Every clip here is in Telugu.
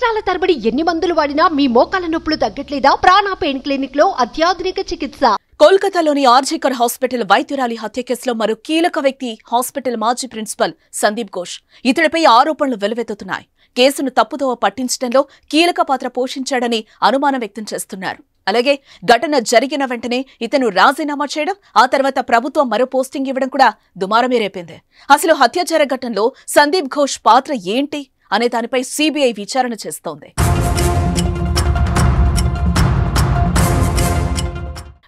సంవత్సరాల తరబడి ఎన్ని మందులు వాడినా మీ మోకాల నొప్పులు తగ్గట్లేదా? ప్రాణ పెయిన్ క్లినిక్ లో అత్యాధునిక చికిత్స. కోల్కతాలోని ఆర్జీకర్ హాస్పిటల్ వైద్యురాలి హత్య కేసులో మరో కీలక వ్యక్తి హాస్పిటల్ మాజీ ప్రిన్సిపల్ సందీప్ ఘోష్. ఇతడిపై ఆరోపణలు వెలువెత్తుతున్నాయి. కేసును తప్పుదోవ పట్టించడంలో కీలక పాత్ర పోషించాడని అనుమానం వ్యక్తం చేస్తున్నారు. అలాగే ఘటన జరిగిన వెంటనే ఇతను రాజీనామా చేయడం, ఆ తర్వాత ప్రభుత్వం మరో పోస్టింగ్ ఇవ్వడం కూడా దుమారమే రేపింది. అసలు హత్యాచార ఘటనలో సందీప్ ఘోష్ పాత్ర ఏంటి అనే దానిపై సిబిఐ విచారణ చేస్తోంది.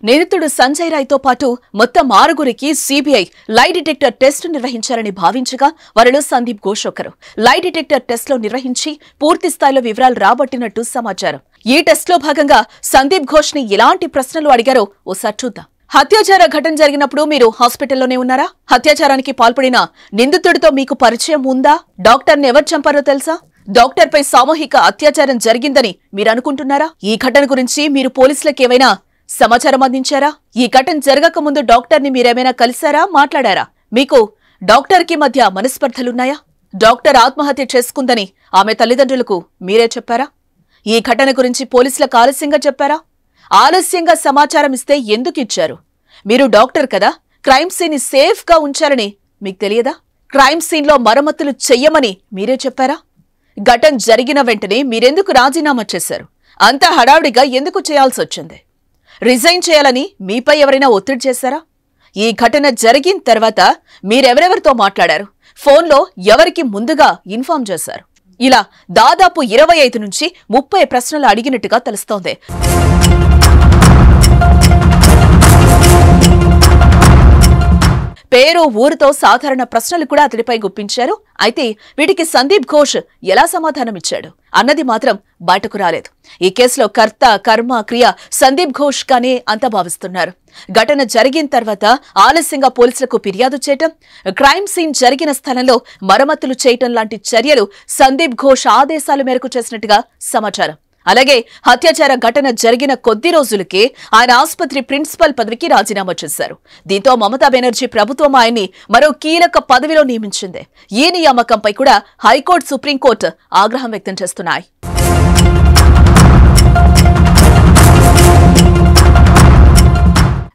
నిందితుడు సంజయ్ రాయ్తో పాటు మొత్తం 6గురికి సిబిఐ లై డిటెక్టర్ టెస్ట్ నిర్వహించాలని భావించగా వారిలో సందీప్ ఘోష్ ఒకరు. లై డిటెక్టర్ టెస్ట్లో నిర్వహించి పూర్తి స్థాయిలో వివరాలు రాబట్టినట్టు సమాచారం. ఈ టెస్ట్లో భాగంగా సందీప్ ఘోష్ ని ఎలాంటి ప్రశ్నలు అడిగారో ఓసారి చూద్దాం. హత్యాచార ఘటన జరిగినప్పుడు మీరు హాస్పిటల్లోనే ఉన్నారా? హత్యాచారానికి పాల్పడిన నిందితుడితో మీకు పరిచయం ఉందా? డాక్టర్ని ఎవరు చంపారో తెలుసా? డాక్టర్పై సామూహిక అత్యాచారం జరిగిందని మీరు అనుకుంటున్నారా? ఈ ఘటన గురించి మీరు పోలీసులకు ఏమైనా సమాచారం అందించారా? ఈ ఘటన జరగక ముందు డాక్టర్ని మీరేమైనా కలిశారా, మాట్లాడారా? మీకు డాక్టర్కి మధ్య మనస్పర్ధలున్నాయా? డాక్టర్ ఆత్మహత్య చేసుకుందని ఆమె తల్లిదండ్రులకు మీరే చెప్పారా? ఈ ఘటన గురించి పోలీసులకు ఆలస్యంగా చెప్పారా? ఆలస్యంగా సమాచారం ఇస్తే ఎందుకు ఇచ్చారు? మీరు డాక్టర్ కదా, క్రైమ్ సీన్ ని సేఫ్ గా ఉంచారని మీకు తెలియదా? క్రైమ్ సీన్ లో మరమ్మతులు చెయ్యమని మీరే చెప్పారా? ఘటన జరిగిన వెంటనే మీరెందుకు రాజీనామా చేశారు? అంత హడావుడిగా ఎందుకు చేయాల్సి వచ్చింది? రిజైన్ చేయాలని మీపై ఎవరైనా ఒత్తిడి చేశారా? ఈ ఘటన జరిగిన తర్వాత మీరెవరెవరితో మాట్లాడారు? ఫోన్లో ఎవరికి ముందుగా ఇన్ఫార్మ్ చేశారు? ఇలా దాదాపు 25 నుంచి 30 ప్రశ్నలు అడిగినట్టుగా తెలుస్తోంది. పేరు, ఊరుతో సాధారణ ప్రశ్నలు కూడా అతడిపై గుప్పించారు. అయితే వీటికి సందీప్ ఘోష్ ఎలా సమాధానమిచ్చాడు అన్నది మాత్రం బయటకు రాలేదు. ఈ కేసులో కర్త, కర్మ, క్రియ సందీప్ ఘోష్ గానే అంతా భావిస్తున్నారు. ఘటన జరిగిన తర్వాత ఆలస్యంగా పోలీసులకు ఫిర్యాదు చేయటం, క్రైమ్ సీన్ జరిగిన స్థలంలో మరమ్మతులు చేయటం లాంటి చర్యలు సందీప్ ఘోష్ ఆదేశాల మేరకు చేసినట్టుగా సమాచారం. అలాగే హత్యాచార ఘటన జరిగిన కొద్ది రోజులకే ఆయన ఆసుపత్రి ప్రిన్సిపల్ పదవికి రాజీనామా చేశారు. దీంతో మమతా బెనర్జీ ప్రభుత్వం ఆయన్ని మరో కీలక పదవిలో నియమించింది. ఈ నియామకంపై కూడా హైకోర్టు, సుప్రీంకోర్టు ఆగ్రహం వ్యక్తం చేస్తున్నాయి.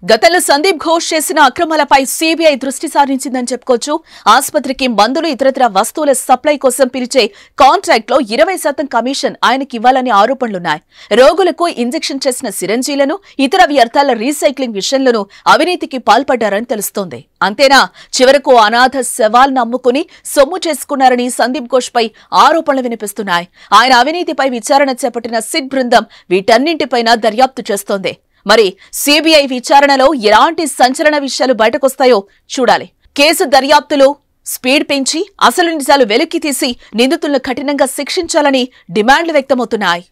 గతంలో సందీప్ ఘోష్ చేసిన అక్రమాలపై సిబిఐ దృష్టి సారించిందని చెప్పుకోవచ్చు. ఆసుపత్రికి మందులు, ఇతరత్ర వస్తువుల సప్లై కోసం పిలిచే కాంట్రాక్ట్ లో 20% కమిషన్ ఆయనకి ఇవ్వాలని ఆరోపణలున్నాయి. రోగులకు ఇంజెక్షన్ చేసిన సిరంజీలను, ఇతర వ్యర్థాల రీసైక్లింగ్ విషయంలోనూ అవినీతికి పాల్పడ్డారని తెలుస్తోంది. అంతేనా, చివరకు అనాథ శవాలను అమ్ముకుని సొమ్ము చేసుకున్నారని సందీప్ ఘోష్ పై ఆరోపణలు వినిపిస్తున్నాయి. ఆయన అవినీతిపై విచారణ చేపట్టిన సిట్ బృందం వీటన్నింటిపైన దర్యాప్తు చేస్తోంది. మరి సిబిఐ విచారణలో ఎలాంటి సంచలన విషయాలు బయటకొస్తాయో చూడాలి. కేసు దర్యాప్తులో స్పీడ్ పెంచి అసలు నిజాలు వెలికి తీసి నిందితులను కఠినంగా శిక్షించాలని డిమాండ్లు వ్యక్తమవుతున్నాయి.